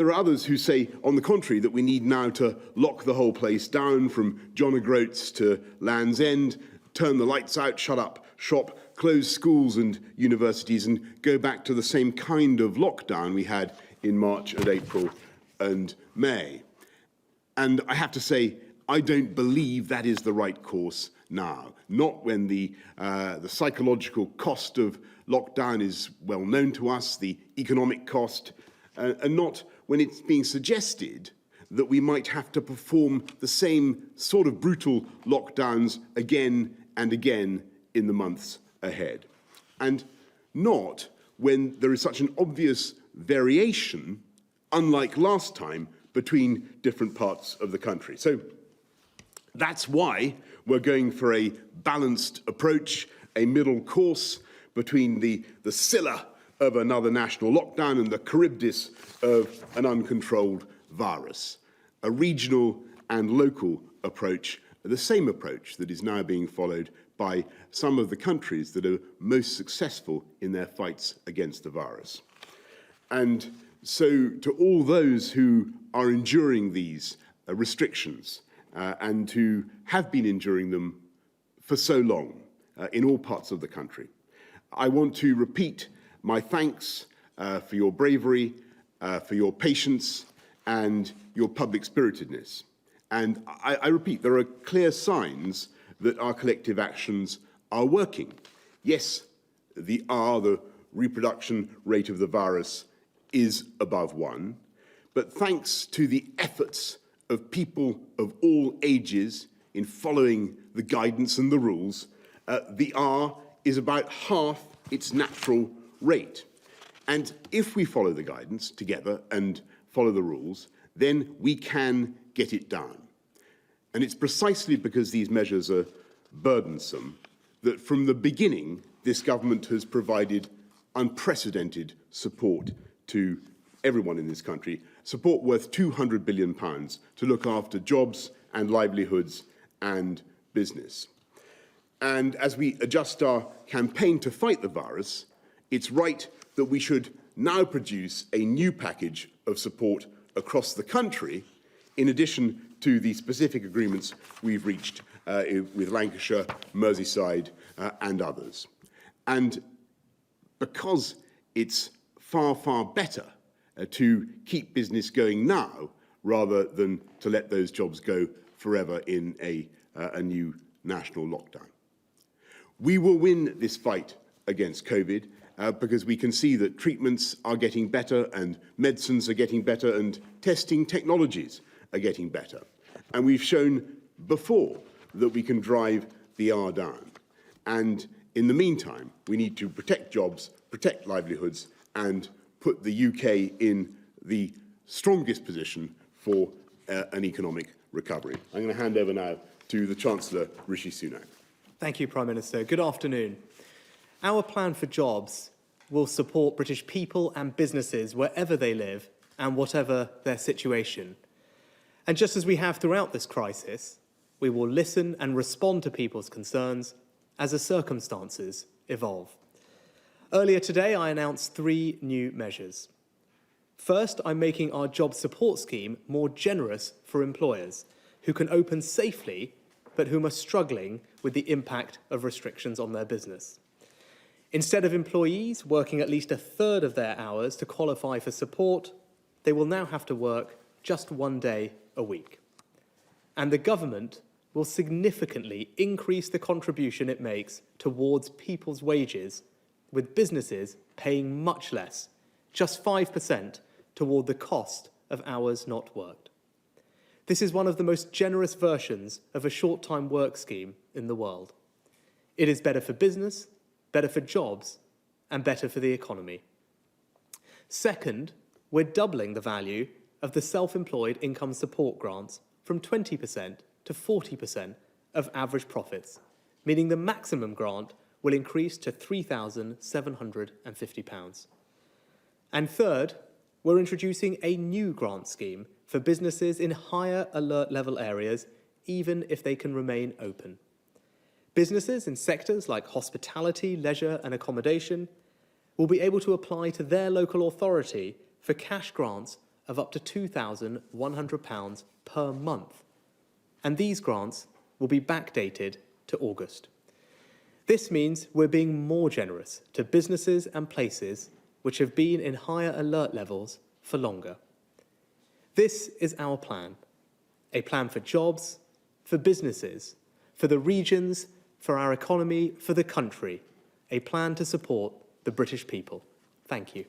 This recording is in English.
There are others who say, on the contrary, that we need now to lock the whole place down from John O'Groats to Land's End, turn the lights out, shut up shop, close schools and universities, and go back to the same kind of lockdown we had in March and April and May. And I have to say, I don't believe that is the right course now, not when the psychological cost of lockdown is well known to us, the economic cost, and not when it's being suggested that we might have to perform the same sort of brutal lockdowns again and again in the months ahead. And not when there is such an obvious variation, unlike last time, between different parts of the country. So that's why we're going for a balanced approach, a middle course between the Scylla of another national lockdown and the Charybdis of an uncontrolled virus. A regional and local approach, the same approach that is now being followed by some of the countries that are most successful in their fights against the virus. And so to all those who are enduring these restrictions and who have been enduring them for so long in all parts of the country, I want to repeat my thanks for your bravery, for your patience, and your public spiritedness. And I repeat, there are clear signs that our collective actions are working. Yes, the reproduction rate of the virus is above 1, but thanks to the efforts of people of all ages in following the guidance and the rules, the R is about half its natural rate. And if we follow the guidance together and follow the rules, then we can get it down. And it's precisely because these measures are burdensome that from the beginning, this government has provided unprecedented support to everyone in this country, support worth £200 billion to look after jobs and livelihoods and business. And as we adjust our campaign to fight the virus, it's right that we should now produce a new package of support across the country, in addition to the specific agreements we've reached with Lancashire, Merseyside, and others. And because it's far, far better to keep business going now rather than to let those jobs go forever in a new national lockdown. We will win this fight against COVID because we can see that treatments are getting better and medicines are getting better and testing technologies are getting better. And we've shown before that we can drive the R down. And in the meantime, we need to protect jobs, protect livelihoods, and put the UK in the strongest position for an economic recovery. I'm going to hand over now to the Chancellor, Rishi Sunak. Thank you, Prime Minister. Good afternoon. Our plan for jobs will support British people and businesses wherever they live and whatever their situation. And just as we have throughout this crisis, we will listen and respond to people's concerns as the circumstances evolve. Earlier today, I announced 3 new measures. First, I'm making our job support scheme more generous for employers who can open safely but whom are struggling with the impact of restrictions on their business. Instead of employees working at least a third of their hours to qualify for support, they will now have to work just 1 day a week. And the government will significantly increase the contribution it makes towards people's wages, with businesses paying much less, just 5% toward the cost of hours not worked. This is one of the most generous versions of a short-time work scheme in the world. It is better for business, better for jobs, and better for the economy. Second, we're doubling the value of the self-employed income support grants from 20% to 40% of average profits, meaning the maximum grant will increase to £3,750. And third, we're introducing a new grant scheme for businesses in higher alert level areas, even if they can remain open. Businesses in sectors like hospitality, leisure and accommodation will be able to apply to their local authority for cash grants of up to £2,100 per month. And these grants will be backdated to August. This means we're being more generous to businesses and places which have been in higher alert levels for longer. This is our plan, a plan for jobs, for businesses, for the regions, for our economy, for the country, a plan to support the British people. Thank you.